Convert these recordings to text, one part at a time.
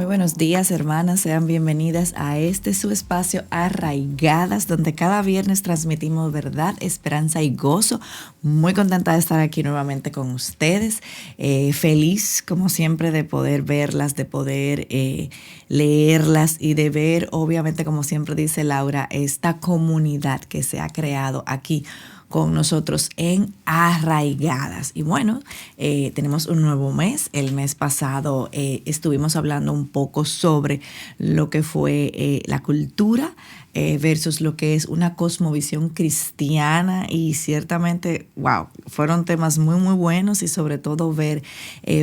buenos días, hermanas. Sean bienvenidas a este su espacio Arraigadas, donde cada viernes transmitimos verdad, esperanza y gozo. Muy contenta de estar aquí nuevamente con ustedes. Feliz, como siempre, de poder verlas, de poder leerlas y de ver, obviamente, como siempre dice Laura, esta comunidad que se ha creado aquí con nosotros en Arraigadas. Y bueno, tenemos un nuevo mes. El mes pasado estuvimos hablando un poco sobre lo que fue la cultura versus lo que es una cosmovisión cristiana, y ciertamente, wow, fueron temas muy muy buenos, y sobre todo ver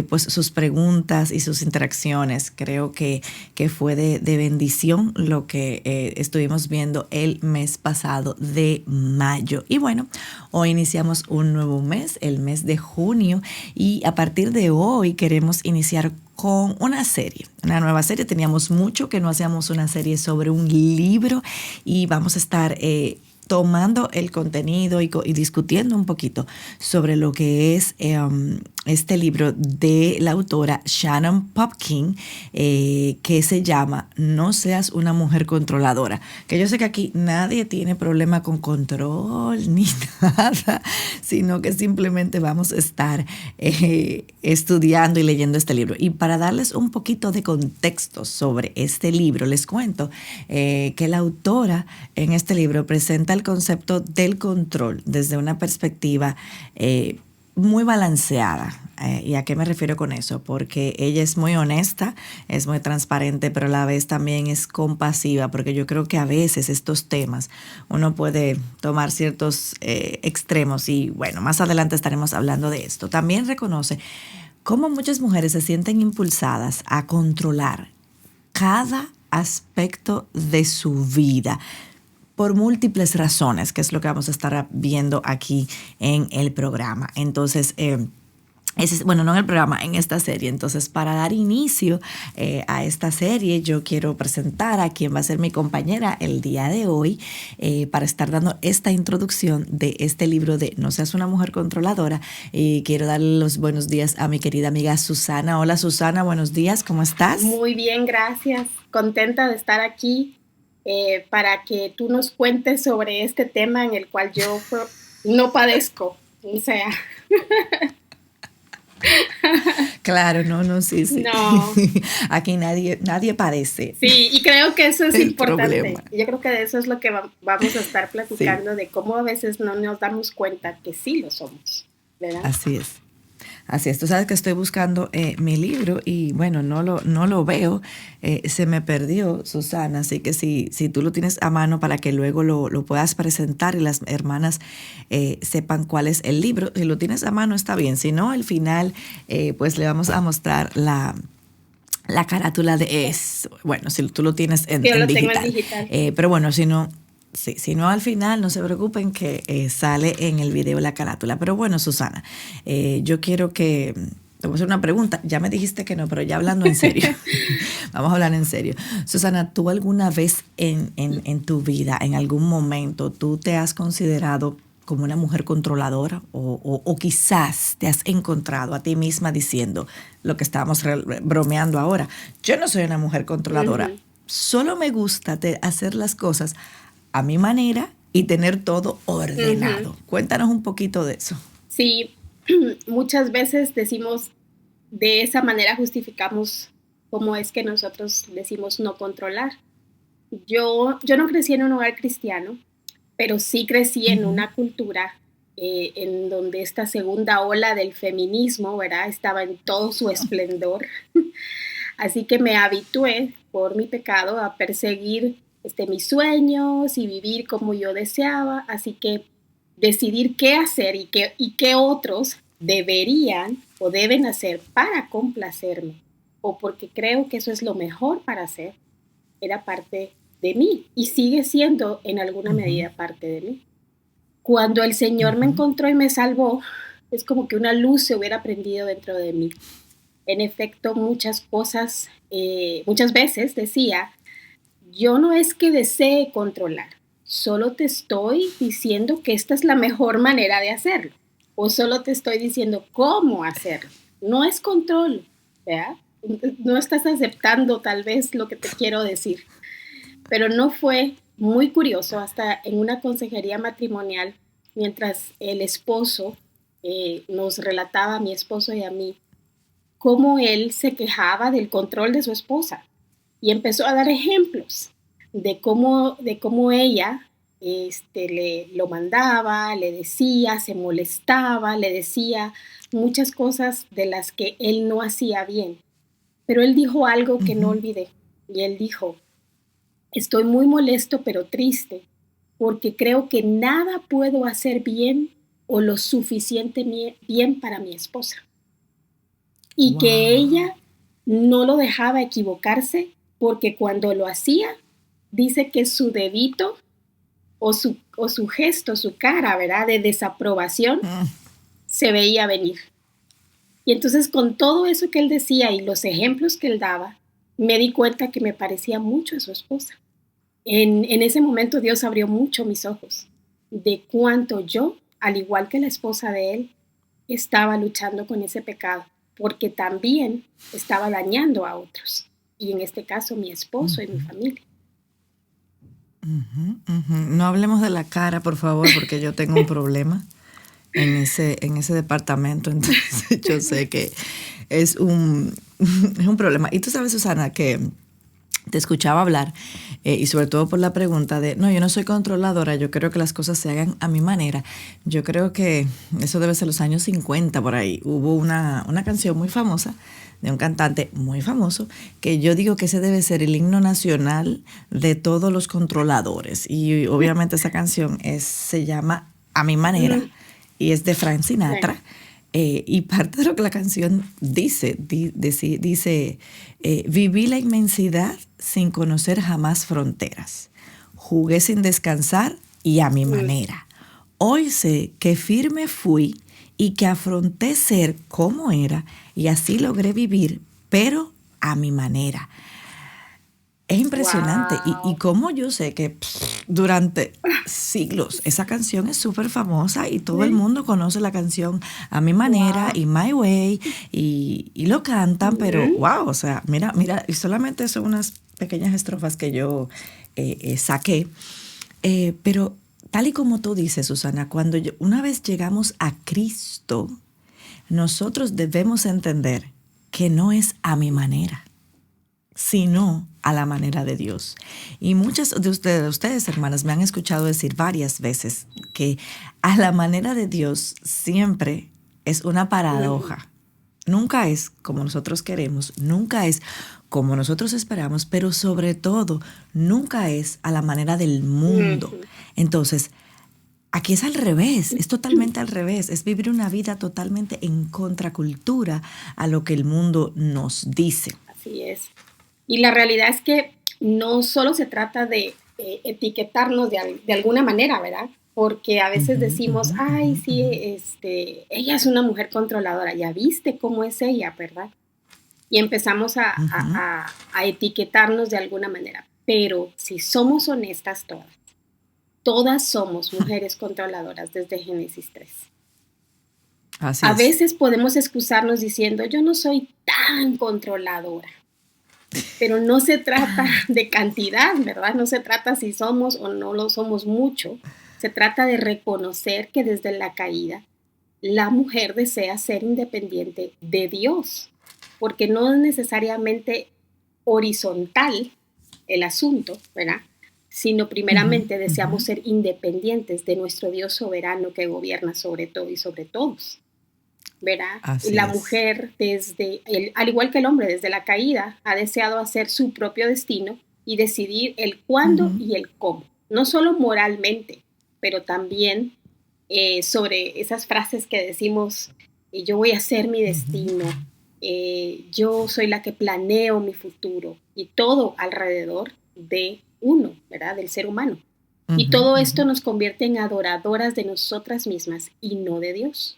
pues sus preguntas y sus interacciones. Creo que fue de bendición lo que estuvimos viendo el mes pasado de mayo. Y bueno, hoy iniciamos un nuevo mes, el mes de junio, y a partir de hoy queremos iniciar con una serie, una nueva serie. Teníamos mucho que no hacíamos una serie sobre un libro, y vamos a estar tomando el contenido y discutiendo un poquito sobre lo que es este libro de la autora Shannon Popkin, que se llama No seas una mujer controladora. Que yo sé que aquí nadie tiene problema con control ni nada, sino que simplemente vamos a estar estudiando y leyendo este libro. Y para darles un poquito de contexto sobre este libro, les cuento que la autora en este libro presenta el concepto del control desde una perspectiva muy balanceada. ¿Y a qué me refiero con eso? Porque ella es muy honesta, es muy transparente, pero a la vez también es compasiva, porque yo creo que a veces estos temas uno puede tomar ciertos extremos, y bueno, más adelante estaremos hablando de esto. También reconoce cómo muchas mujeres se sienten impulsadas a controlar cada aspecto de su vida por múltiples razones, que es lo que vamos a estar viendo aquí en el programa. Entonces, bueno, no en el programa, en esta serie. Entonces, para dar inicio a esta serie, yo quiero presentar a quien va a ser mi compañera el día de hoy, para estar dando esta introducción de este libro de No seas una mujer controladora. Y quiero darle los buenos días a mi querida amiga Susana. Hola Susana, buenos días, ¿cómo estás? Muy bien, gracias. Contenta de estar aquí para que tú nos cuentes sobre este tema en el cual yo no padezco. O sea, Claro, no, sí, sí. no. Aquí nadie padece Sí, y creo que eso es el problema. importante. Yo creo que de eso es lo que vamos a estar Sí, platicando, de cómo a veces no nos damos cuenta que sí lo somos, ¿verdad? así es. Así es, tú sabes que estoy buscando mi libro, y bueno, no lo veo, se me perdió, Susana, así que si tú lo tienes a mano para que luego lo puedas presentar y las hermanas sepan cuál es el libro. Si lo tienes a mano está bien, si no, al final pues le vamos a mostrar la carátula de eso. Bueno, si tú lo tienes Sí, yo en lo tengo en digital. digital. Pero bueno, si no, sí, si no, al final no se preocupen que sale en el video la carátula. Pero bueno, Susana, yo quiero que te voy a hacer una pregunta. Ya me dijiste que no, pero ya hablando en serio. Vamos a hablar en serio. Susana, ¿tú alguna vez en tu vida, en algún momento, tú te has considerado como una mujer controladora, o quizás te has encontrado a ti misma diciendo lo que estábamos bromeando ahora? Yo no soy una mujer controladora, Ujú. solo me gusta hacer las cosas a mi manera y tener todo Ujú. ordenado. Cuéntanos un poquito de eso. Sí, muchas veces decimos, de esa manera justificamos cómo es que nosotros decimos no controlar. Yo no crecí en un hogar cristiano, pero sí crecí en Ujú. una cultura en donde esta segunda ola del feminismo, ¿verdad? Estaba en todo su esplendor. Así que me habitué por mi pecado a perseguir mis sueños y vivir como yo deseaba. Así que decidir qué hacer y qué otros deberían o deben hacer para complacerme, o porque creo que eso es lo mejor para hacer, era parte de mí y sigue siendo en alguna Ujú. medida parte de mí. Cuando el Señor me Ujú. encontró y me salvó, es como que una luz se hubiera prendido dentro de mí. En efecto, muchas cosas, muchas veces decía, yo no es que desee controlar, solo te estoy diciendo que esta es la mejor manera de hacerlo, o solo te estoy diciendo cómo hacerlo. No es control, ¿verdad? no estás aceptando tal vez lo que te quiero decir. Pero no fue muy curioso hasta en una consejería matrimonial, mientras el esposo nos relataba a mi esposo y a mí cómo él se quejaba del control de su esposa y empezó a dar ejemplos de cómo ella lo mandaba, le decía, se molestaba, le decía muchas cosas de las que él no hacía bien. Pero él dijo algo que no Ujú. olvidé y él dijo, estoy muy molesto pero triste porque creo que nada puedo hacer bien o lo suficiente bien para mi esposa y que Wow. ella no lo dejaba equivocarse porque cuando lo hacía, dice que su dedito o su gesto, su cara, ¿verdad? De desaprobación Mm. se veía venir. Y entonces con todo eso que él decía y los ejemplos que él daba, me di cuenta que me parecía mucho a su esposa. En ese momento Dios abrió mucho mis ojos de cuánto yo, al igual que la esposa de él, estaba luchando con ese pecado, porque también estaba dañando a otros, y en este caso mi esposo y mi Ujú. familia. Ujú, ujú. No hablemos de la cara, por favor, porque yo tengo un problema en ese departamento, entonces yo sé que es un, es un problema. Y tú sabes, Susana, que te escuchaba hablar, y sobre todo por la pregunta de, no, yo no soy controladora, yo creo que las cosas se hagan a mi manera. Yo creo que eso debe ser los años 50 por ahí. Hubo una canción muy famosa de un cantante muy famoso, que yo digo que ese debe ser el himno nacional de todos los controladores. Y obviamente esa canción se llama A mi manera Mm, y es de Frank sí. Sinatra. Y parte de lo que la canción dice, viví la inmensidad sin conocer jamás fronteras. Jugué sin descansar y a mi Mm, manera. Hoy sé que firme fui y que afronté ser como era y así logré vivir, pero a mi manera. Es impresionante. Y wow. cómo yo sé que durante siglos esa canción es súper famosa y todo el Sí. mundo conoce la canción A mi manera Wow. y My Way y lo cantan, pero Mm, wow, o sea, mira, mira, y solamente son unas pequeñas estrofas que yo saqué, pero tal y como tú dices, Susana, cuando una vez llegamos a Cristo, nosotros debemos entender que no es a mi manera, sino a la manera de Dios. Y muchas de ustedes, hermanas, me han escuchado decir varias veces que a la manera de Dios siempre es una mm, paradoja. Nunca es como nosotros queremos, nunca es como nosotros esperamos, pero sobre todo nunca es a la manera del mundo. mm. Entonces, aquí es al revés, es totalmente al revés, es vivir una vida totalmente en contracultura a lo que el mundo nos dice. Así es. Y la realidad es que no solo se trata de etiquetarnos de alguna manera, ¿verdad? Porque a veces Ujú, decimos, ujú, ay, ujú, sí, ujú. ella es una mujer controladora, ya viste cómo es ella, ¿verdad? Y empezamos Ujú. a etiquetarnos de alguna manera. Pero si somos honestas todas somos mujeres controladoras desde Génesis 3. Así A es. veces podemos excusarnos diciendo, yo no soy tan controladora, pero no se trata de cantidad, ¿verdad? No se trata si somos o no lo somos mucho. Se trata de reconocer que desde la caída la mujer desea ser independiente de Dios, porque no es necesariamente horizontal el asunto, ¿verdad? Sino Ujú, primeramente deseamos ujú. ser independientes de nuestro Dios soberano que gobierna sobre todo y sobre todos. ¿Verdad? Así La es. mujer, al igual que el hombre, desde la caída, ha deseado hacer su propio destino y decidir el cuándo Ujú, y el cómo. No solo moralmente, pero también sobre esas frases que decimos, yo voy a hacer mi ujú, destino, yo soy la que planeo mi futuro y todo alrededor de uno, ¿verdad? Del ser humano. Y ujú, todo ujú, esto nos convierte en adoradoras de nosotras mismas y no de Dios.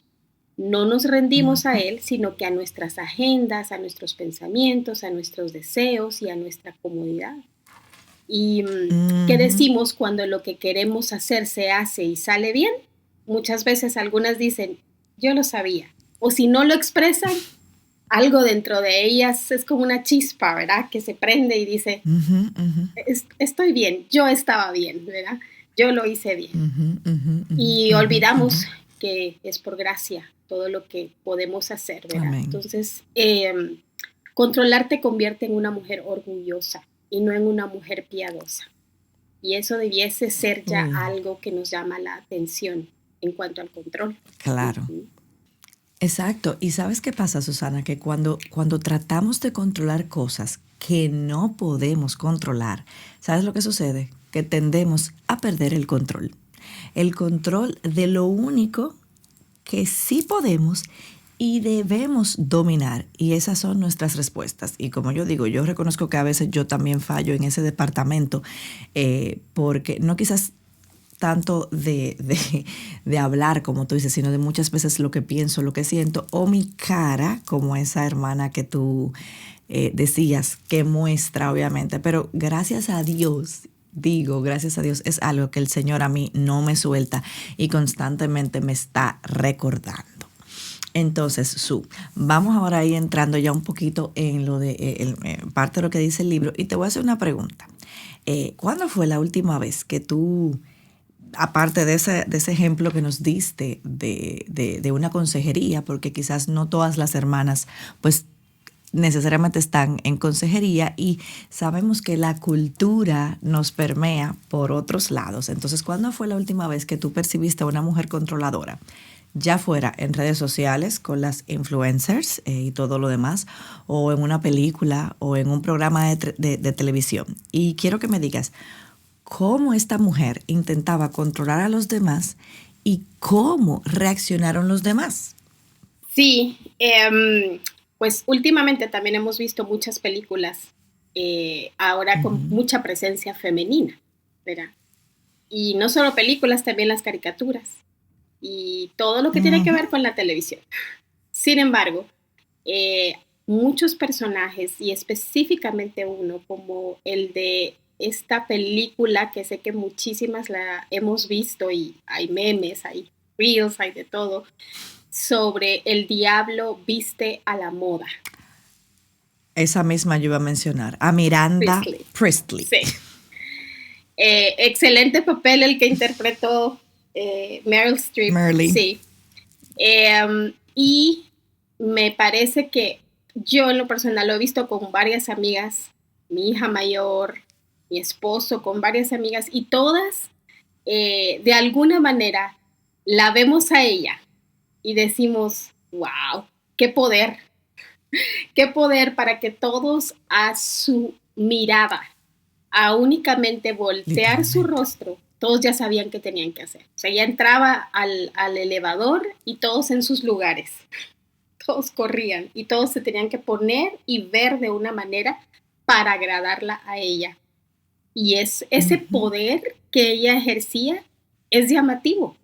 No nos rendimos a ujú, Él, sino que a nuestras agendas, a nuestros pensamientos, a nuestros deseos y a nuestra comodidad. ¿Y qué ujú. decimos cuando lo que queremos hacer se hace y sale bien? Muchas veces algunas dicen, yo lo sabía. O si no lo expresan, algo dentro de ellas es como una chispa, ¿verdad? Que se prende y dice, estoy bien, yo estaba bien, ¿verdad? Yo lo hice bien. Y olvidamos que es por gracia todo lo que podemos hacer, ¿verdad? Amén. Entonces, controlar te convierte en una mujer orgullosa y no en una mujer piadosa. Y eso debiese ser ya algo que nos llama la atención en cuanto al control. Claro. Exacto. ¿Y sabes qué pasa, Susana? Que cuando tratamos de controlar cosas que no podemos controlar, ¿sabes lo que sucede? Que tendemos a perder el control. El control de lo único que sí podemos y debemos dominar. Y esas son nuestras respuestas. Y como yo digo, yo reconozco que a veces yo también fallo en ese departamento, porque no quizás tanto de hablar, como tú dices, sino de muchas veces lo que pienso, lo que siento, o mi cara, como esa hermana que tú decías, que muestra, obviamente. Pero gracias a Dios, gracias a Dios, es algo que el Señor a mí no me suelta y constantemente me está recordando. Entonces, vamos ahora ahí entrando ya un poquito en lo de parte de lo que dice el libro, y te voy a hacer una pregunta. ¿Cuándo fue la última vez que tú, aparte de ese ejemplo que nos diste de una consejería, porque quizás no todas las hermanas pues necesariamente están en consejería y sabemos que la cultura nos permea por otros lados? Entonces, ¿cuándo fue la última vez que tú percibiste a una mujer controladora? Ya fuera en redes sociales con las influencers y todo lo demás, o en una película o en un programa de televisión. Y quiero que me digas cómo esta mujer intentaba controlar a los demás y cómo reaccionaron los demás. Sí, pues últimamente también hemos visto muchas películas ahora con mucha presencia femenina, ¿verdad? Y no solo películas, también las caricaturas y todo lo que tiene que ver con la televisión. Sin embargo, muchos personajes, y específicamente uno como el de esta película, que sé que muchísimas la hemos visto y hay memes, hay reels, hay de todo, sobre el diablo viste a la moda. Esa misma yo iba a mencionar, a Miranda Priestley. Sí. Excelente papel el que interpretó Meryl Streep. Sí. Y me parece que yo en lo personal lo he visto con varias amigas, mi hija mayor, mi esposo, con varias amigas, y todas de alguna manera la vemos a ella y decimos, wow, qué poder para que todos a su mirada, a únicamente voltear su rostro, todos ya sabían qué tenían que hacer. O sea, ella entraba al elevador y todos en sus lugares, todos corrían y todos se tenían que poner y ver de una manera para agradarla a ella. Y ese poder que ella ejercía es llamativo.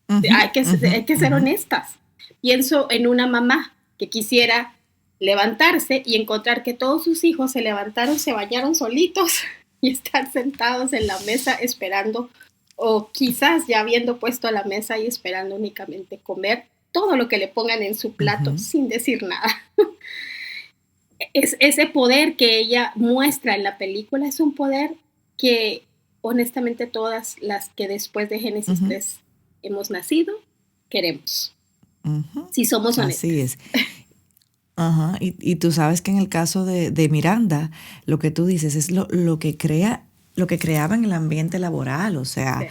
Hay que ser honestas. Pienso en una mamá que quisiera levantarse y encontrar que todos sus hijos se levantaron, se bañaron solitos y están sentados en la mesa esperando, o quizás ya habiendo puesto a la mesa y esperando únicamente comer todo lo que le pongan en su plato sin decir nada. Ese poder que ella muestra en la película es un poder que honestamente todas las que después de Génesis 3 hemos nacido, queremos. Si somos honestas. Así es. Y tú sabes que en el caso de Miranda, lo que tú dices es lo que creaba en el ambiente laboral. O sea,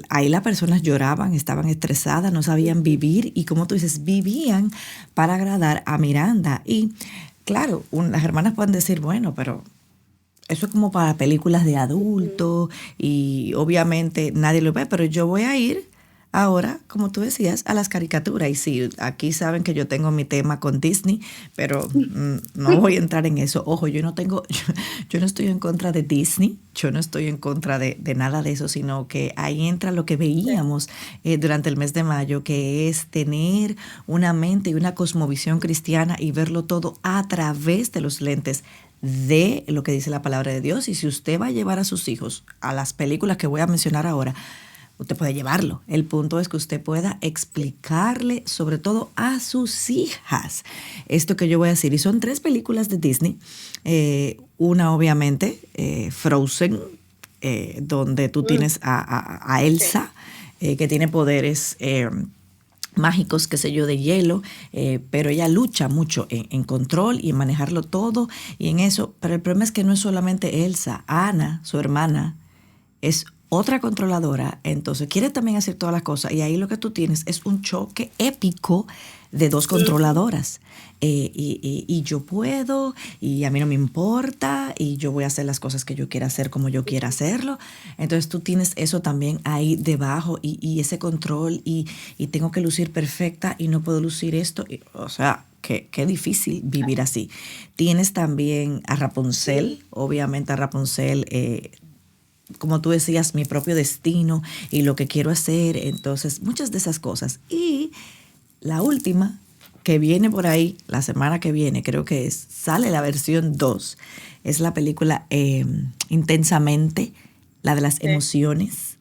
ahí las personas lloraban, estaban estresadas, no sabían vivir, y como tú dices, vivían para agradar a Miranda. Y claro, las hermanas pueden decir, bueno, pero eso es como para películas de adultos y obviamente nadie lo ve, pero yo voy a ir ahora, como tú decías, a las caricaturas. Y sí, aquí saben que yo tengo mi tema con Disney, pero no voy a entrar en eso. Ojo, yo no estoy en contra de Disney, yo no estoy en contra de nada de eso, sino que ahí entra lo que veíamos durante el mes de mayo, que es tener una mente y una cosmovisión cristiana y verlo todo a través de los lentes de lo que dice la palabra de Dios. Y si usted va a llevar a sus hijos a las películas que voy a mencionar ahora, usted puede llevarlo. El punto es que usted pueda explicarle, sobre todo a sus hijas, esto que yo voy a decir. Y son 3 películas de Disney. Una, obviamente, Frozen, donde tú tienes a Elsa, que tiene poderes mágicos, qué sé yo, de hielo, pero ella lucha mucho en control y en manejarlo todo y en eso. Pero el problema es que no es solamente Elsa. Anna, su hermana, es otra controladora, entonces quiere también hacer todas las cosas y ahí lo que tú tienes es un choque épico de 2 controladoras. Y yo puedo, y a mí no me importa, y yo voy a hacer las cosas que yo quiera hacer como yo quiera hacerlo. Entonces tú tienes eso también ahí debajo y ese control y tengo que lucir perfecta y no puedo lucir esto. O sea, qué difícil vivir así. Tienes también a Rapunzel, obviamente a Rapunzel, como tú decías, mi propio destino y lo que quiero hacer. Entonces, muchas de esas cosas. Y la última, que viene por ahí, la semana que viene, creo que sale la versión 2, es la película Intensamente, la de las emociones.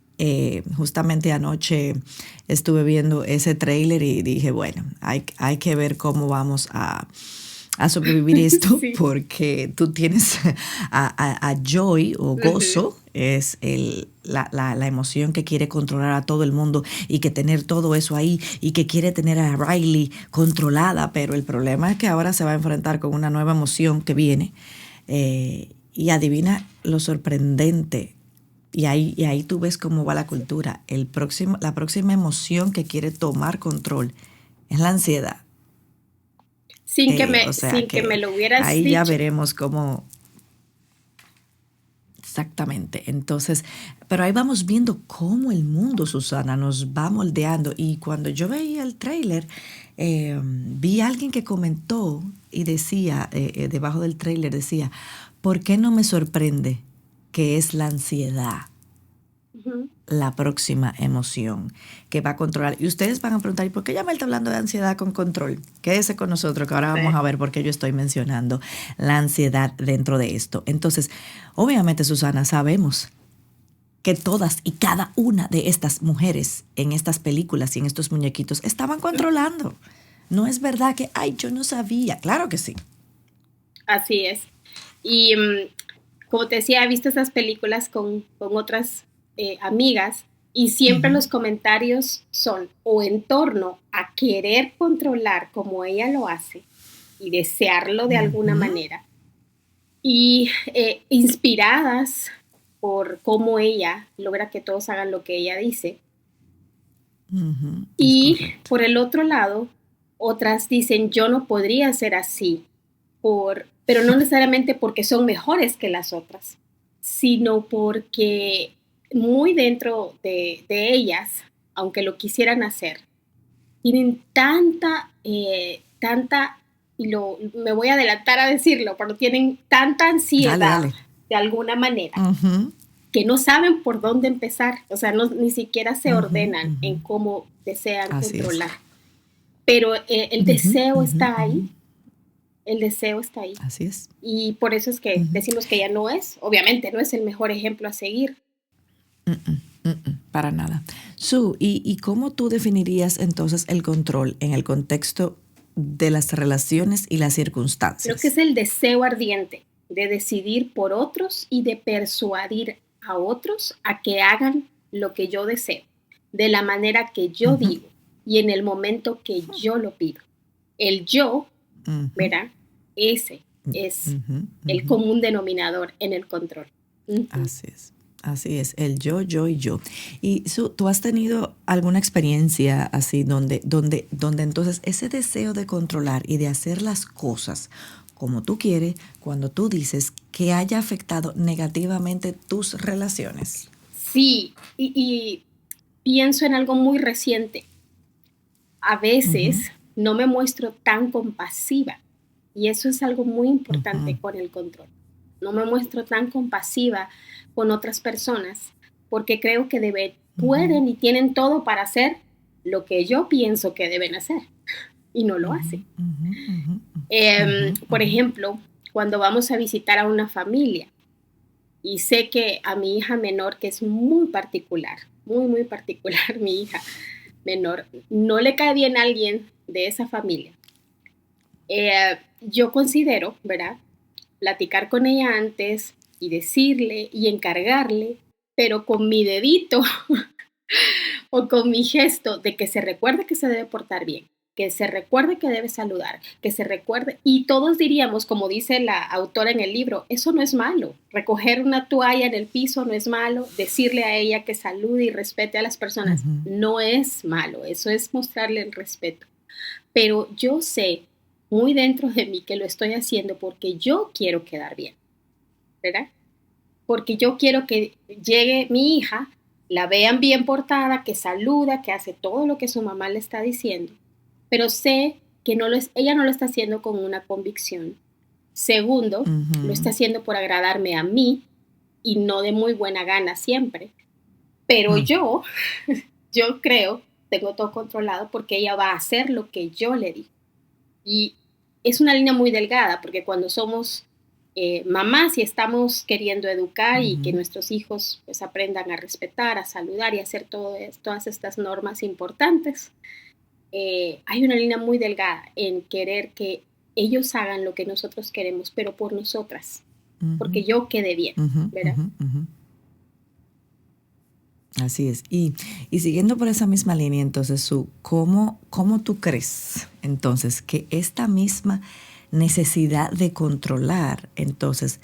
Justamente anoche estuve viendo ese tráiler y dije, bueno, hay que ver cómo vamos a sobrevivir esto, Sí. porque tú tienes a Joy o Gozo, es la emoción que quiere controlar a todo el mundo y que tener todo eso ahí y que quiere tener a Riley controlada, pero el problema es que ahora se va a enfrentar con una nueva emoción que viene y adivina lo sorprendente. Y ahí tú ves cómo va la cultura. La próxima emoción que quiere tomar control es la ansiedad. O sea Sin que me que lo hubieras ahí ya dicho. veremos cómo exactamente. Entonces, pero ahí vamos viendo cómo el mundo, Susana, nos va moldeando. Y cuando yo veía el tráiler, vi a alguien que comentó y decía, debajo del tráiler decía, ¿por qué no me sorprende que es la ansiedad la próxima emoción que va a controlar? Y ustedes van a preguntar, ¿y por qué ya me está hablando de ansiedad con control? Quédese con nosotros, que ahora vamos a ver por qué yo estoy mencionando la ansiedad dentro de esto. Entonces, obviamente, Susana, sabemos que todas y cada una de estas mujeres en estas películas y en estos muñequitos estaban controlando. No es verdad que, ay, yo no sabía. Claro que sí. Así es. Y como te decía, he visto esas películas con otras amigas y siempre los comentarios son o en torno a querer controlar como ella lo hace y desearlo de alguna manera y inspiradas por cómo ella logra que todos hagan lo que ella dice. Y por el otro lado, otras dicen, yo no podría ser así, pero no necesariamente porque son mejores que las otras, sino porque muy dentro de ellas, aunque lo quisieran hacer, tienen me voy a adelantar a decirlo, pero tienen tanta ansiedad, Dale. de alguna manera, que no saben por dónde empezar, o sea, ni siquiera se ordenan en cómo desean Así controlar. es. Pero el deseo está ahí, el deseo está ahí. Así es. Y por eso es que decimos que ella no es, obviamente, no es el mejor ejemplo a seguir. Para nada. Sue, ¿y cómo tú definirías entonces el control en el contexto de las relaciones y las circunstancias? Creo que es el deseo ardiente de decidir por otros y de persuadir a otros a que hagan lo que yo deseo, de la manera que yo digo y en el momento que yo lo pido. El yo, ¿verdad? Ese es el común denominador en el control. Así es. Así es, el yo, yo y yo. Y ¿tú has tenido alguna experiencia así donde entonces ese deseo de controlar y de hacer las cosas como tú quieres, cuando tú dices, que haya afectado negativamente tus relaciones? Sí, y pienso en algo muy reciente. A veces no me muestro tan compasiva y eso es algo muy importante con el control. No me muestro tan compasiva con otras personas porque creo que pueden y tienen todo para hacer lo que yo pienso que deben hacer y no lo hacen. Por ejemplo, cuando vamos a visitar a una familia Y sé que a mi hija menor, que es muy particular, muy, muy particular, mi hija menor, no le cae bien a alguien de esa familia. Yo considero, ¿verdad? Platicar con ella antes y decirle y encargarle, pero con mi dedito o con mi gesto de que se recuerde que se debe portar bien, que se recuerde que debe saludar, que se recuerde, y todos diríamos, como dice la autora en el libro, eso no es malo, recoger una toalla en el piso no es malo, decirle a ella que salude y respete a las personas Ujú, no es malo, eso es mostrarle el respeto, pero yo sé muy dentro de mí que lo estoy haciendo porque yo quiero quedar bien, ¿verdad? Porque yo quiero que llegue mi hija, la vean bien portada, que saluda, que hace todo lo que su mamá le está diciendo, pero sé que ella no lo está haciendo con una convicción. Segundo, lo está ujú, haciendo por agradarme a mí y no de muy buena gana siempre. Pero mm, yo creo, tengo todo controlado porque ella va a hacer lo que yo le digo. Y es una línea muy delgada porque cuando somos mamás y estamos queriendo educar y que ujú. nuestros hijos pues aprendan a respetar, a saludar y hacer todas estas normas importantes, hay una línea muy delgada en querer que ellos hagan lo que nosotros queremos, pero por nosotras, Ujú, porque yo quede bien, ujú, ¿verdad? ujú, ujú. Así es. Y siguiendo por esa misma línea, entonces, ¿cómo tú crees entonces que esta misma necesidad de controlar, entonces,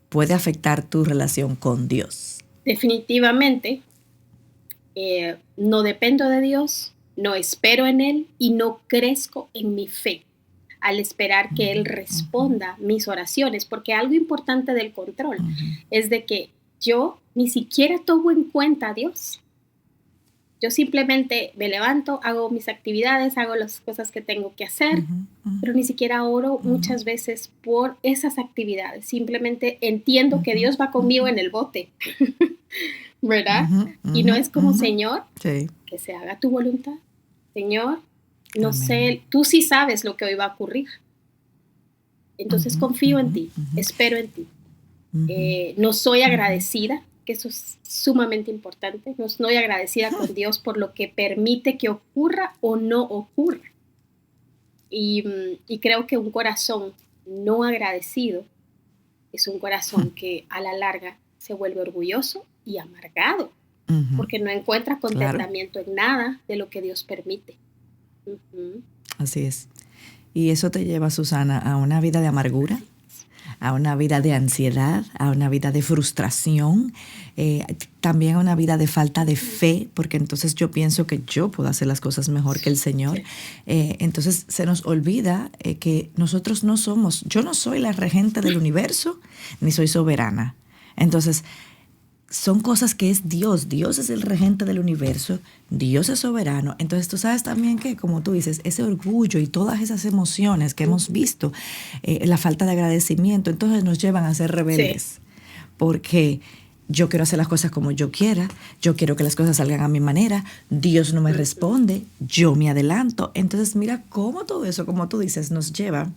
puede afectar tu relación con Dios? Definitivamente, no dependo de Dios, no espero en Él y no crezco en mi fe al esperar que Él Ujú, ujú, responda mis oraciones, porque algo importante del control ujú, es de que yo ni siquiera tomo en cuenta a Dios. Yo simplemente me levanto, hago mis actividades, hago las cosas que tengo que hacer, ujú, ujú, pero ni siquiera oro ujú, muchas veces por esas actividades. Simplemente entiendo que ujú, Dios va ujú, conmigo en el bote, ¿verdad? ujú, Y no ujú, es como, ujú. Señor, Sí. que se haga tu voluntad. Señor, no Amén. sé, tú sí sabes lo que hoy va a ocurrir. Entonces Ujú, confío en ujú, ti, ujú, espero en ti. ujú, No soy ujú. agradecida, que eso es sumamente importante, no soy agradecida con Dios por lo que permite que ocurra o no ocurra. Y creo que un corazón no agradecido es un corazón que a la larga se vuelve orgulloso y amargado, Ujú. porque no encuentra Claro, contentamiento en nada de lo que Dios permite. Ujú. así es. Y eso te lleva, Susana, a una vida de amargura, Así es. a una vida de ansiedad, a una vida de frustración, también a una vida de falta de Mm, fe, porque entonces yo pienso que yo puedo hacer las cosas mejor que el Señor. sí. Entonces se nos olvida que nosotros no somos, yo no soy la regente del universo, ni soy soberana. Entonces, son cosas que es Dios. Dios es el regente del universo, Dios es soberano. Entonces tú sabes también que, como tú dices, ese orgullo y todas esas emociones que hemos Ujú. visto, la falta de agradecimiento, entonces nos llevan a ser Sí. rebeldes. Porque yo quiero hacer las cosas como yo quiera, yo quiero que las cosas salgan a mi manera, Dios no me Ujú. responde, yo me adelanto. Entonces mira cómo todo eso, como tú dices, nos lleva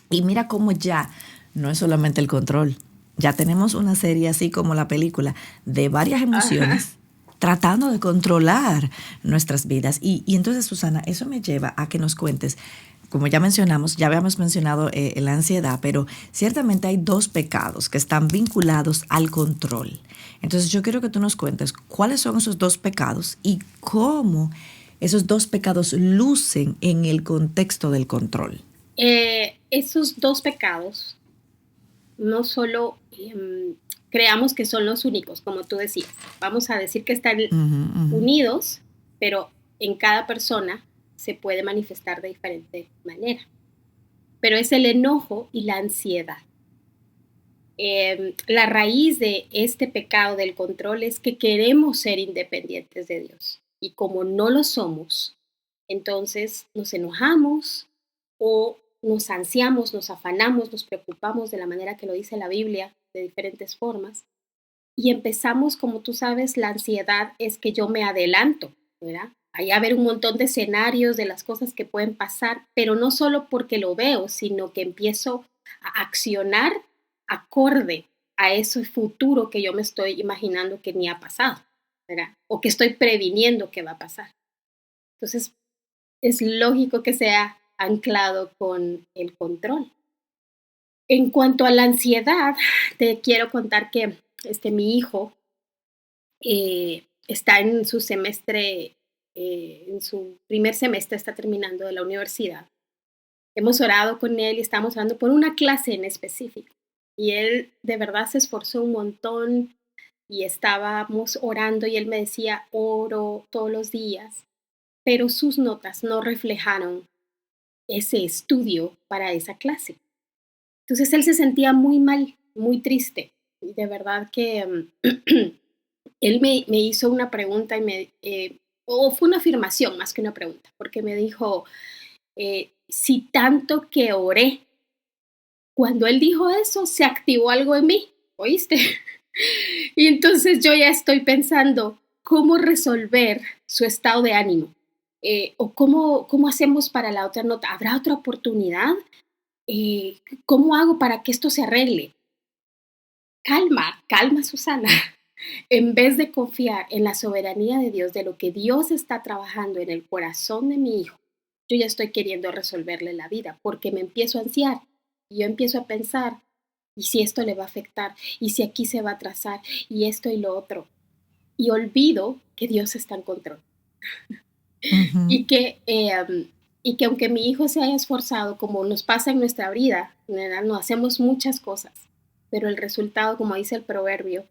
y mira cómo ya no es solamente el control. Ya tenemos una serie así como la película de varias Ajá. emociones tratando de controlar nuestras vidas. Y entonces, Susana, eso me lleva a que nos cuentes, como ya mencionamos, ya habíamos mencionado la ansiedad, pero ciertamente hay dos pecados que están vinculados al control. Entonces yo quiero que tú nos cuentes cuáles son esos dos pecados y cómo esos dos pecados lucen en el contexto del control. Esos dos pecados no solo creamos que son los únicos, como tú decías. Vamos a decir que están Ujú, ujú. unidos, pero en cada persona se puede manifestar de diferente manera. Pero es el enojo y la ansiedad. La raíz de este pecado del control es que queremos ser independientes de Dios. Y como no lo somos, entonces nos enojamos o nos ansiamos, nos afanamos, nos preocupamos de la manera que lo dice la Biblia, de diferentes formas. Y empezamos, como tú sabes, la ansiedad es que yo me adelanto, ¿verdad? Hay a ver un montón de escenarios de las cosas que pueden pasar, pero no solo porque lo veo, sino que empiezo a accionar acorde. a ese futuro que yo me estoy imaginando que ni ha pasado, ¿verdad? O que estoy previniendo que va a pasar. Entonces, es lógico que sea anclado con el control. En cuanto a la ansiedad, te quiero contar que mi hijo está en su semestre, en su primer semestre, está terminando de la universidad. Hemos orado con él y estamos orando por una clase en específico. Y él de verdad se esforzó un montón y estábamos orando y él me decía, oro todos los días, pero sus notas no reflejaron ese estudio para esa clase. Entonces él se sentía muy mal, muy triste. Y de verdad que él me hizo una pregunta o fue una afirmación más que una pregunta, porque me dijo, si tanto que oré, cuando él dijo eso, se activó algo en mí, ¿oíste? Y entonces yo ya estoy pensando cómo resolver su estado de ánimo. O cómo hacemos para la otra nota. ¿Habrá otra oportunidad? ¿Cómo hago para que esto se arregle? Calma, calma, Susana. En vez de confiar en la soberanía de Dios, de lo que Dios está trabajando en el corazón de mi hijo, yo ya estoy queriendo resolverle la vida porque me empiezo a ansiar y yo empiezo a pensar, ¿y si esto le va a afectar? ¿Y si aquí se va a atrasar? ¿Y esto y lo otro? Y olvido que Dios está en control. Ujú. Y que aunque mi hijo se haya esforzado, como nos pasa en nuestra vida, no hacemos muchas cosas, pero el resultado, como dice el proverbio,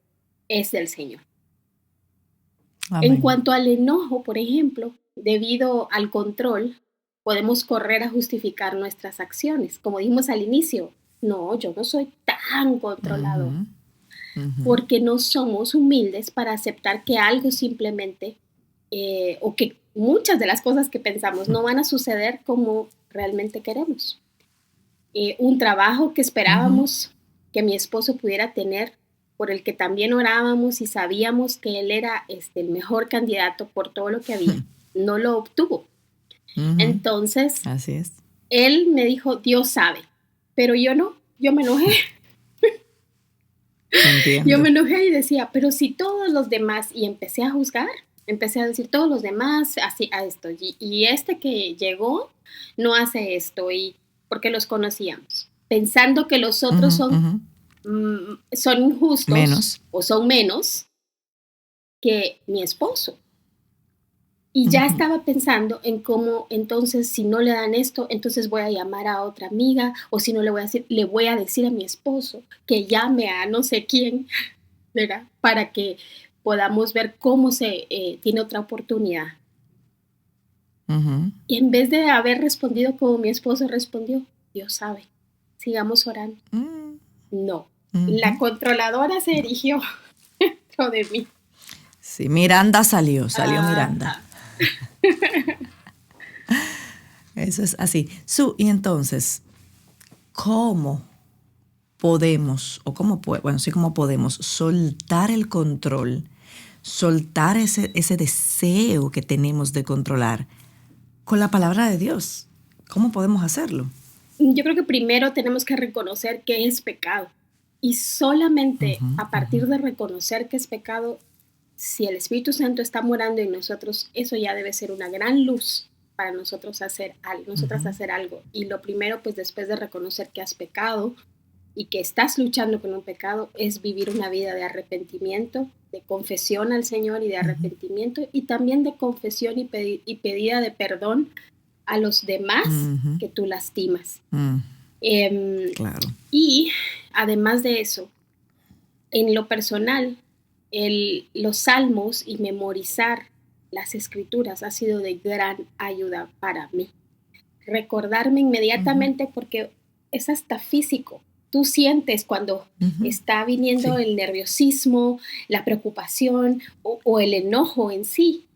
es del Señor. En Amén. cuanto al enojo, por ejemplo, debido al control, podemos correr a justificar nuestras acciones. Como dijimos al inicio, no, yo no soy tan controlador, Ujú, ujú, porque no somos humildes para aceptar que algo simplemente, o que muchas de las cosas que pensamos no van a suceder como realmente queremos. Un trabajo que ujú, esperábamos que mi esposo pudiera tener, por el que también orábamos y sabíamos que él era el mejor candidato por todo lo que había, no lo obtuvo. ujú. Entonces, Así es. él me dijo, Dios sabe, pero yo no, yo me enojé. Yo Entiendo. me enojé y decía, pero si todos los demás, y empecé a juzgar, empecé a decir, todos los demás así a esto, y este que llegó no hace esto, y porque los conocíamos, pensando que los otros Ujú, ujú. son injustos Menos. o son menos que mi esposo. Y ya Ujú. estaba pensando en cómo entonces si no le dan esto, entonces voy a llamar a otra amiga o si no le voy a decir a mi esposo que llame a no sé quién, ¿verdad? Para que podamos ver cómo se tiene otra oportunidad. Ujú. Y en vez de haber respondido como mi esposo respondió, Dios sabe, sigamos orando. Mm, No, la ujú. controladora se No. erigió dentro de mí. Sí, Miranda salió Miranda. Ajá. Eso es así. Y entonces, ¿cómo podemos, o bueno, sí, cómo podemos soltar el control, soltar ese deseo que tenemos de controlar con la palabra de Dios? ¿Cómo podemos hacerlo? Yo creo que primero tenemos que reconocer que es pecado. Y solamente Ujú, a ujú, partir de reconocer que es pecado, si el Espíritu Santo está morando en nosotros, eso ya debe ser una gran luz para nosotros hacer algo, nosotras ujú, hacer algo. Y lo primero, pues después de reconocer que has pecado y que estás luchando con un pecado, es vivir una vida de arrepentimiento, de confesión al Señor y de ujú, arrepentimiento, y también de confesión y pedida de perdón a los demás ujú, que tú lastimas. mm, Em, claro. y además de eso, en lo personal, los salmos y memorizar las escrituras ha sido de gran ayuda para mí. Recordarme Ujú, inmediatamente porque es hasta físico. Tú sientes cuando ujú. está viniendo Sí. el nerviosismo, la preocupación o el enojo en sí,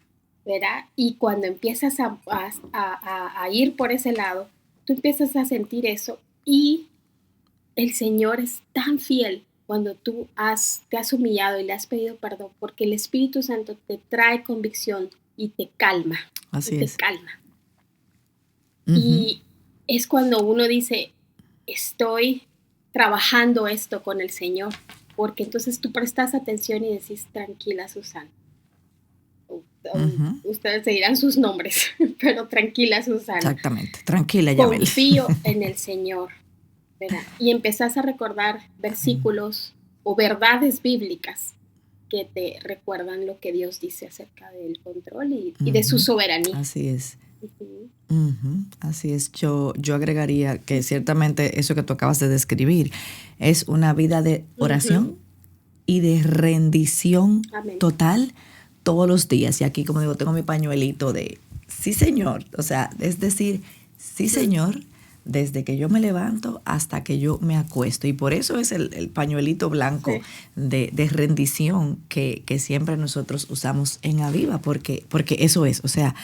¿verdad? Y cuando empiezas a ir por ese lado, tú empiezas a sentir eso y el Señor es tan fiel cuando te has humillado y le has pedido perdón, porque el Espíritu Santo te trae convicción y Así te es. calma. Ujú, Y es cuando uno dice, estoy trabajando esto con el Señor. porque entonces tú prestas atención y decís, tranquila, Susana. Ujú. Ustedes se dirán sus nombres, pero tranquila, Susana. Exactamente. Tranquila, Yamel. Confío en el Señor, ¿verdad? Y empezás a recordar versículos o verdades bíblicas que te recuerdan lo que Dios dice acerca del control y de su Ujú. soberanía. Así es. Ujú. Ujú. Así es. Yo agregaría que ciertamente eso que tú acabas de describir es una vida de Ujú. oración y de rendición Amén. total todos los días. Y aquí, como digo, tengo mi pañuelito de sí, Señor. O sea, es decir, sí, Ujú. Señor, desde que yo me levanto hasta que yo me acuesto. Y por eso es el pañuelito blanco Sí. de rendición que siempre nosotros usamos en Aviva, porque eso es, o sea,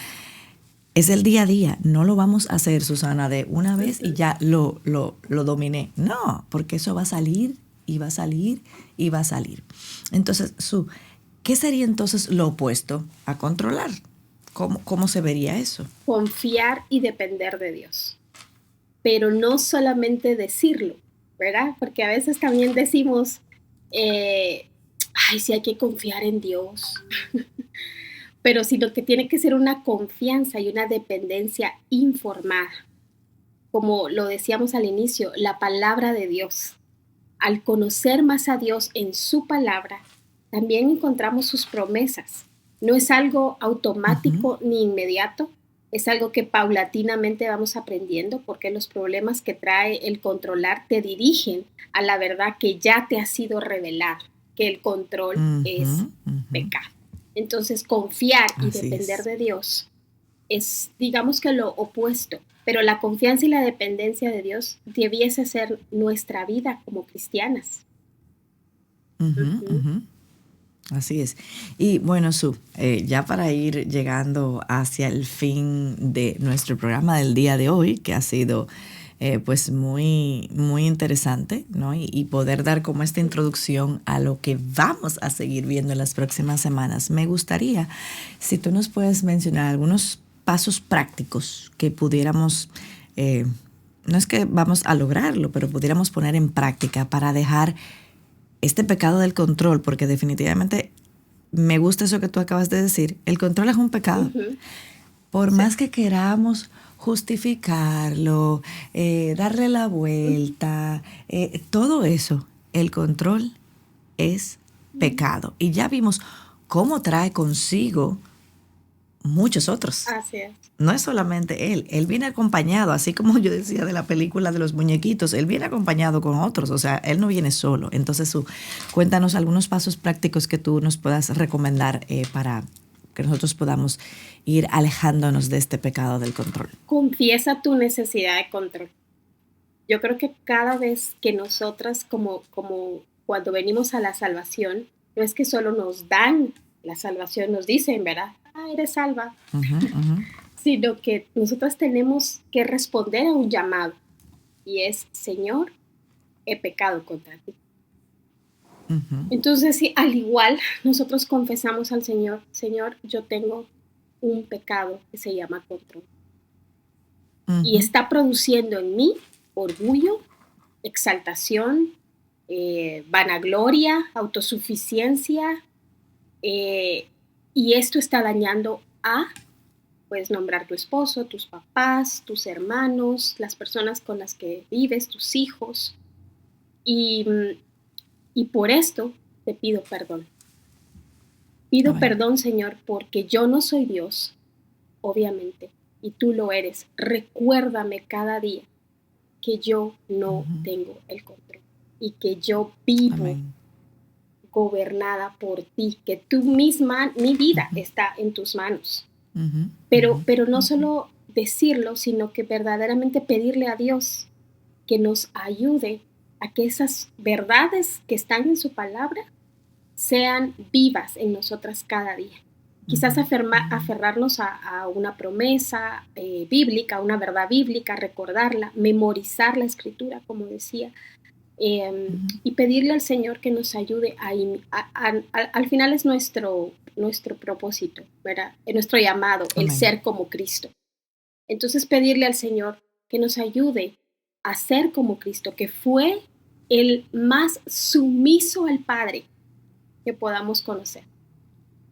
es el día a día. No lo vamos a hacer, Susana, de una vez y Ujú. ya lo dominé. No, porque eso va a salir y va a salir y va a salir. Entonces, ¿qué sería entonces lo opuesto a controlar? ¿Cómo se vería eso? Confiar y depender de Dios. Pero no solamente decirlo, ¿verdad? Porque a veces también decimos, eh, ay, sí hay que confiar en Dios, pero sino que tiene que ser una confianza y una dependencia informada. Como lo decíamos al inicio, la palabra de Dios. Al conocer más a Dios en su palabra, también encontramos sus promesas. No es algo Ujú, automático ni inmediato, es algo que paulatinamente vamos aprendiendo porque los problemas que trae el controlar te dirigen a la verdad que ya te ha sido revelada, que el control es ujú, ujú. pecado. Entonces, confiar y Así depender es. de Dios es, digamos que lo opuesto, pero la confianza y la dependencia de Dios debiese ser nuestra vida como cristianas. Ujú, Ujú. ujú. Así es. Y bueno, ya para ir llegando hacia el fin de nuestro programa del día de hoy, que ha sido pues muy, muy interesante, ¿no? Y poder dar como esta introducción a lo que vamos a seguir viendo en las próximas semanas, me gustaría si tú nos puedes mencionar algunos pasos prácticos que pudiéramos, no es que vamos a lograrlo, pero pudiéramos poner en práctica para dejar este pecado del control, porque definitivamente me gusta eso que tú acabas de decir, el control es un pecado. Ujú. Por Sí. más que queramos justificarlo, darle la Ujú. vuelta, todo eso, el control es pecado. Y ya vimos cómo trae consigo muchos otros. Así es. No es solamente él viene acompañado, así como yo decía de la película de los muñequitos, él viene acompañado con otros, o sea, él no viene solo. Entonces, cuéntanos algunos pasos prácticos que tú nos puedas recomendar para que nosotros podamos ir alejándonos de este pecado del control. Confiesa tu necesidad de control. Yo creo que cada vez que nosotras, como cuando venimos a la salvación, no es que solo nos dan la salvación, nos dicen, ¿verdad? Ah, eres salva, Ujú, ujú, sino que nosotras tenemos que responder a un llamado y es, Señor, he pecado contra ti. ujú, Entonces, sí, al igual, nosotros confesamos al Señor, Señor, yo tengo un pecado que se llama control y ujú. está produciendo en mí orgullo, exaltación, vanagloria, autosuficiencia, eh, y esto está dañando a, puedes nombrar tu esposo, tus papás, tus hermanos, las personas con las que vives, tus hijos, y, y por esto te pido perdón. Pido Amén. perdón, Señor, porque yo no soy Dios, obviamente, y tú lo eres. Recuérdame cada día que yo no Ujú. tengo el control y que yo vivo Amén. gobernada por ti, que tú misma, mi vida Ujú, está en tus manos. ujú, Pero, ujú, pero no ujú. solo decirlo, sino que verdaderamente pedirle a Dios que nos ayude a que esas verdades que están en su palabra sean vivas en nosotras cada día. Quizás Ujú, ujú. aferrarnos a una promesa bíblica, a una verdad bíblica, recordarla, memorizar la escritura, como decía, Ujú. y pedirle al Señor que nos ayude al final es nuestro propósito, ¿verdad? Nuestro llamado, el Amén. ser como Cristo. Entonces pedirle al Señor que nos ayude a ser como Cristo, que fue el más sumiso al Padre que podamos conocer,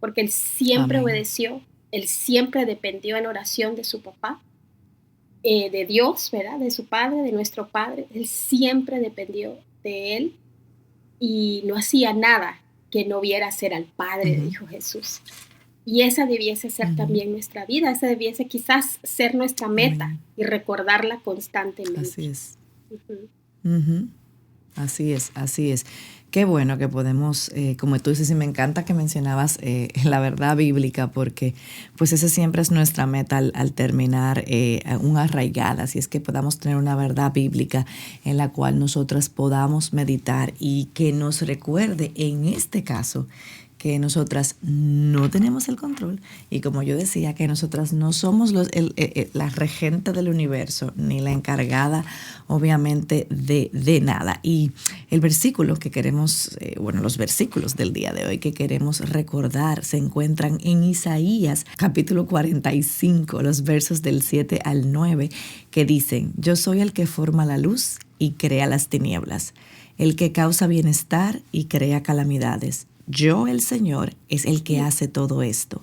porque Él siempre Amén. obedeció, Él siempre dependió en oración de su papá, de Dios, ¿verdad? De su Padre, de nuestro Padre. Él siempre dependió de Él y no hacía nada que no viera hacer al Padre, Ujú, dijo Jesús. Y esa debiese ser ujú. también nuestra vida, esa debiese quizás ser nuestra meta Amén. y recordarla Así constantemente. es. Ujú. Ujú. Así es, así es. Qué bueno que podemos, como tú dices, y me encanta que mencionabas la verdad bíblica, porque pues ese siempre es nuestra meta al terminar un arraigadas, y es que podamos tener una verdad bíblica en la cual nosotras podamos meditar y que nos recuerde, en este caso, que nosotras no tenemos el control y como yo decía, que nosotras no somos la regente del universo ni la encargada obviamente de nada. Y el versículo que queremos, los versículos del día de hoy que queremos recordar se encuentran en Isaías capítulo 45, los versos del 7 al 9, que dicen: yo soy el que forma la luz y crea las tinieblas, el que causa bienestar y crea calamidades. Yo, el Señor, es el que hace todo esto.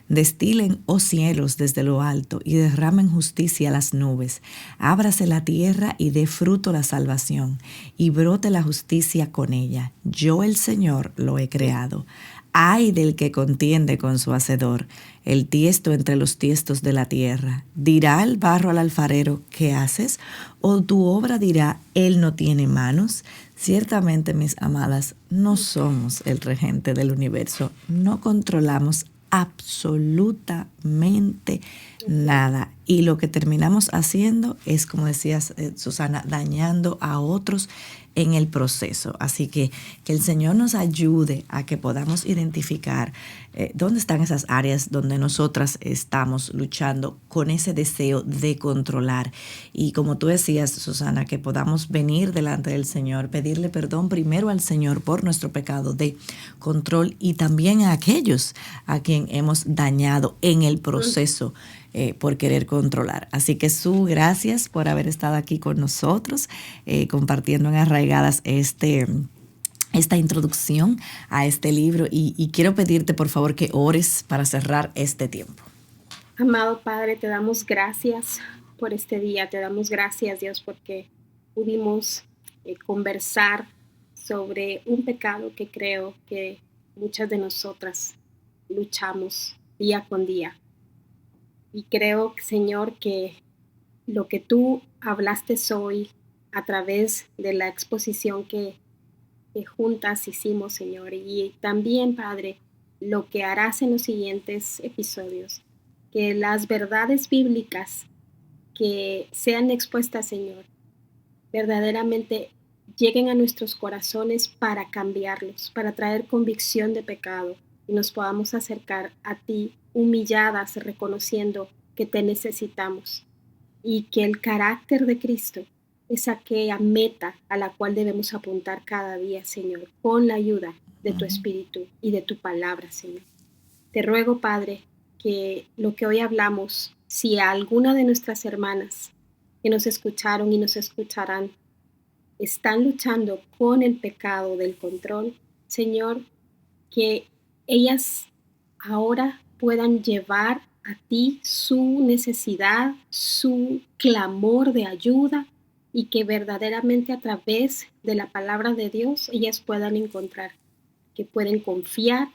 Destilen, oh cielos, desde lo alto, y derramen justicia a las nubes. Ábrase la tierra y dé fruto la salvación, y brote la justicia con ella. Yo, el Señor, lo he creado. Ay del que contiende con su hacedor, el tiesto entre los tiestos de la tierra. ¿Dirá el barro al alfarero: ¿qué haces? ¿O tu obra dirá: él no tiene manos? Ciertamente, mis amadas, no somos el regente del universo, no controlamos absolutamente nada. Y lo que terminamos haciendo es, como decías, Susana, dañando a otros en el proceso. Así que el Señor nos ayude a que podamos identificar dónde están esas áreas donde nosotras estamos luchando con ese deseo de controlar. Y como tú decías, Susana, que podamos venir delante del Señor, pedirle perdón primero al Señor por nuestro pecado de control y también a aquellos a quien hemos dañado en el proceso por querer controlar. Así que gracias por haber estado aquí con nosotros, compartiendo en Arraigadas esta introducción a este libro y quiero pedirte por favor que ores para cerrar este tiempo. Amado Padre, te damos gracias por este día, te damos gracias, Dios, porque pudimos conversar sobre un pecado que creo que muchas de nosotras luchamos día con día. Y creo, Señor, que lo que tú hablaste hoy a través de la exposición que juntas hicimos, Señor, y también, Padre, lo que harás en los siguientes episodios, que las verdades bíblicas que sean expuestas, Señor, verdaderamente lleguen a nuestros corazones para cambiarlos, para traer convicción de pecado y nos podamos acercar a ti humilladas, reconociendo que te necesitamos y que el carácter de Cristo es aquella meta a la cual debemos apuntar cada día, Señor, con la ayuda de tu Espíritu y de tu palabra, Señor. Te ruego, Padre, que lo que hoy hablamos, si a alguna de nuestras hermanas que nos escucharon y nos escucharán están luchando con el pecado del control, Señor, que ellas ahora puedan llevar a ti su necesidad, su clamor de ayuda y que verdaderamente a través de la palabra de Dios ellas puedan encontrar que pueden confiar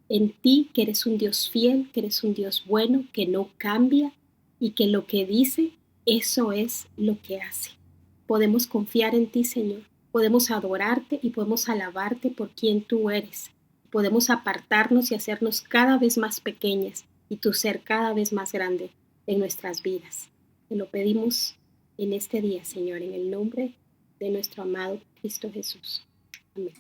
en ti, que eres un Dios fiel, que eres un Dios bueno, que no cambia y que lo que dice, eso es lo que hace. Podemos confiar en ti, Señor. Podemos adorarte y podemos alabarte por quien tú eres. Podemos apartarnos y hacernos cada vez más pequeñas y tu ser cada vez más grande en nuestras vidas. Te lo pedimos en este día, Señor, en el nombre de nuestro amado Cristo Jesús. Amén.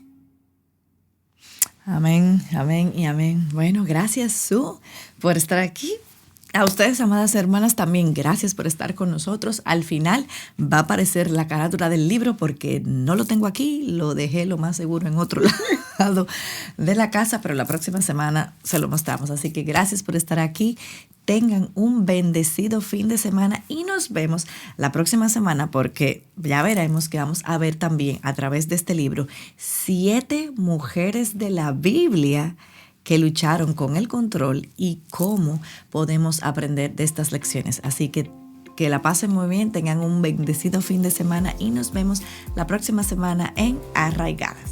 Amén, amén y amén. Bueno, gracias, Su, por estar aquí. A ustedes, amadas hermanas, también gracias por estar con nosotros. Al final va a aparecer la carátula del libro porque no lo tengo aquí, lo dejé lo más seguro en otro lado. ocupado de la casa, pero la próxima semana se lo mostramos. Así que gracias por estar aquí. Tengan un bendecido fin de semana y nos vemos la próxima semana porque ya veremos que vamos a ver también a través de este libro 7 mujeres de la Biblia que lucharon con el control y cómo podemos aprender de estas lecciones. Así que la pasen muy bien, tengan un bendecido fin de semana y nos vemos la próxima semana en Arraigadas.